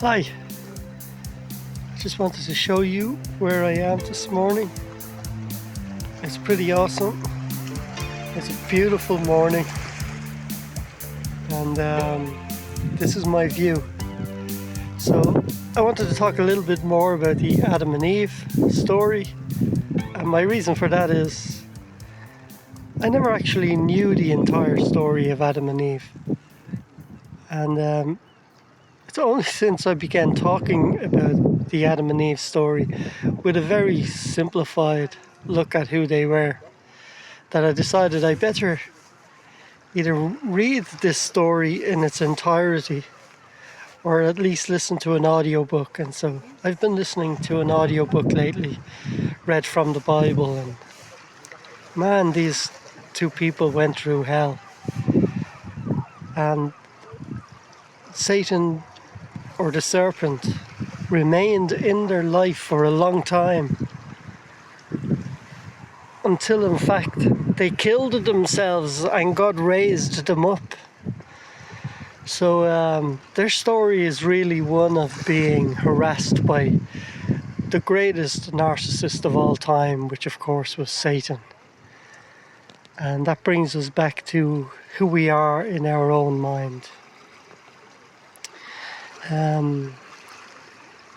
Hi, I just wanted to show you where I am this morning. It's pretty awesome. It's a beautiful morning, and this is my view. So I wanted to talk a little bit more about the Adam and Eve story, and my reason for that is I never actually knew the entire story of Adam and Eve, and it's only since I began talking about the Adam and Eve story with a very simplified look at who they were that I decided I better either read this story in its entirety or at least listen to an audiobook. And so I've been listening to an audiobook lately, read from the Bible, and man, these two people went through hell. And Satan, or the serpent, remained in their life for a long time, until in fact they killed themselves and God raised them up. So their story is really one of being harassed by the greatest narcissist of all time, which of course was Satan. And that brings us back to who we are in our own mind.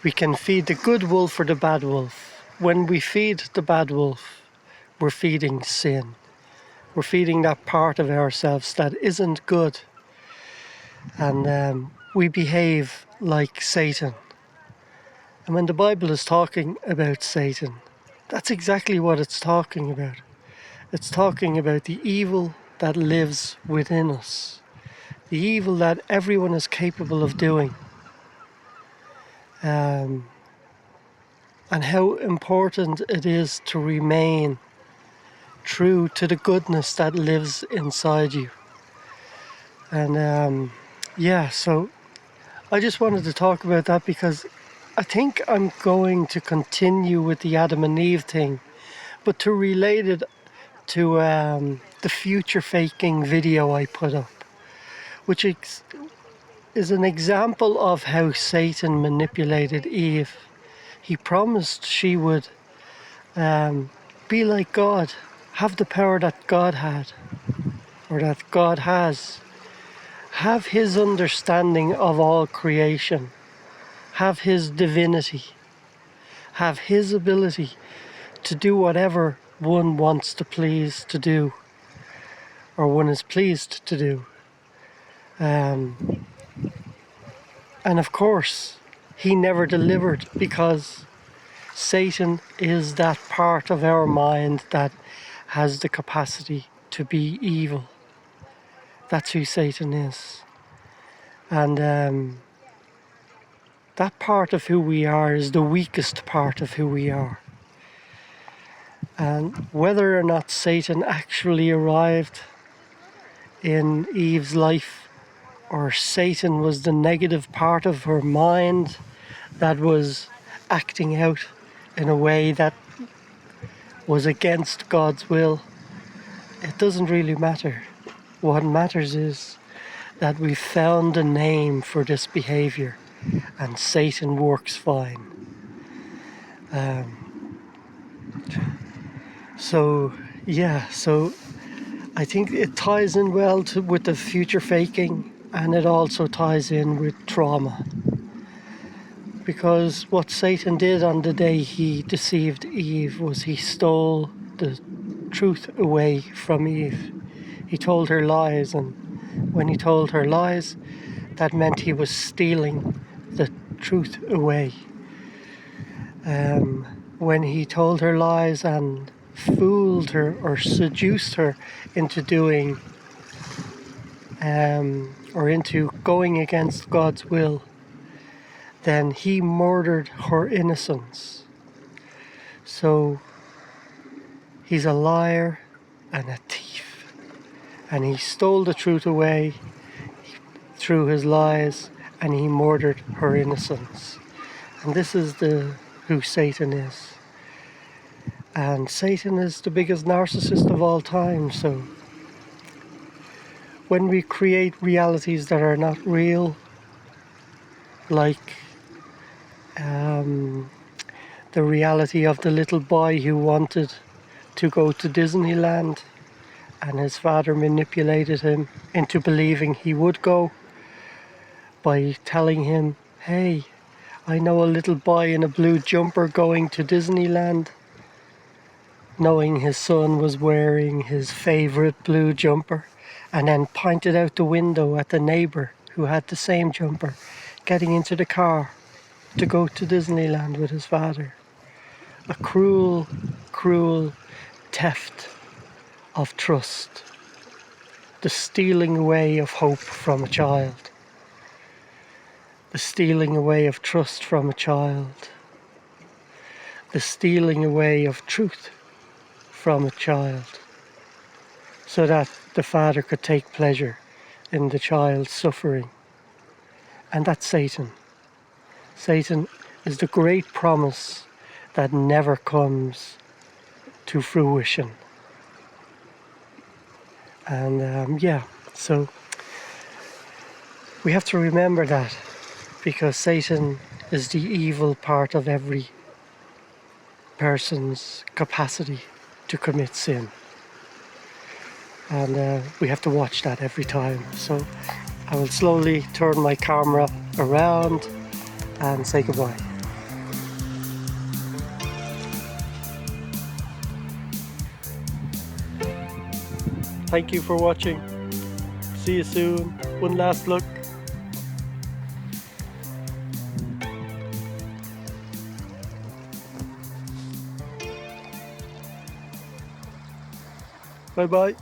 We can feed the good wolf or the bad wolf. When we feed the bad wolf, we're feeding sin. We're feeding that part of ourselves that isn't good. And we behave like Satan. And when the Bible is talking about Satan, that's exactly what it's talking about. It's talking about the evil that lives within us, the evil that everyone is capable of doing, and how important it is to remain true to the goodness that lives inside you. And so I just wanted to talk about that because I think I'm going to continue with the Adam and Eve thing, but to relate it to the future faking video I put up, which is an example of how Satan manipulated Eve. He promised she would be like God, have the power that God had, or that God has, have his understanding of all creation, have his divinity, have his ability to do whatever one wants to please to do, or one is pleased to do. And of course, he never delivered, because Satan is that part of our mind that has the capacity to be evil. That's who Satan is. And that part of who we are is the weakest part of who we are. And whether or not Satan actually arrived in Eve's life, or Satan was the negative part of her mind that was acting out in a way that was against God's will, it doesn't really matter. What matters is that we found a name for this behavior, and Satan works fine. So I think it ties in well with the future faking, and it also ties in with trauma. Because what Satan did on the day he deceived Eve was he stole the truth away from Eve. He told her lies, and when he told her lies, that meant he was stealing the truth away. When he told her lies and fooled her or seduced her into doing or into going against God's will, then he murdered her innocence. So he's a liar and a thief, and he stole the truth away through his lies, and he murdered her innocence. And this is who Satan is. And Satan is the biggest narcissist of all time. So when we create realities that are not real, like the reality of the little boy who wanted to go to Disneyland, and his father manipulated him into believing he would go by telling him, "Hey, I know a little boy in a blue jumper going to Disneyland," knowing his son was wearing his favourite blue jumper, and then pointed out the window at the neighbour who had the same jumper getting into the car to go to Disneyland with his father. A cruel, cruel theft of trust. The stealing away of hope from a child. The stealing away of trust from a child. The stealing away of truth from a child. So that the father could take pleasure in the child's suffering. And that's Satan. Satan is the great promise that never comes to fruition. And so we have to remember that, because Satan is the evil part of every person's capacity to commit sin. And we have to watch that every time. So I will slowly turn my camera around and say goodbye. Thank you for watching. See you soon. One last look. Bye bye.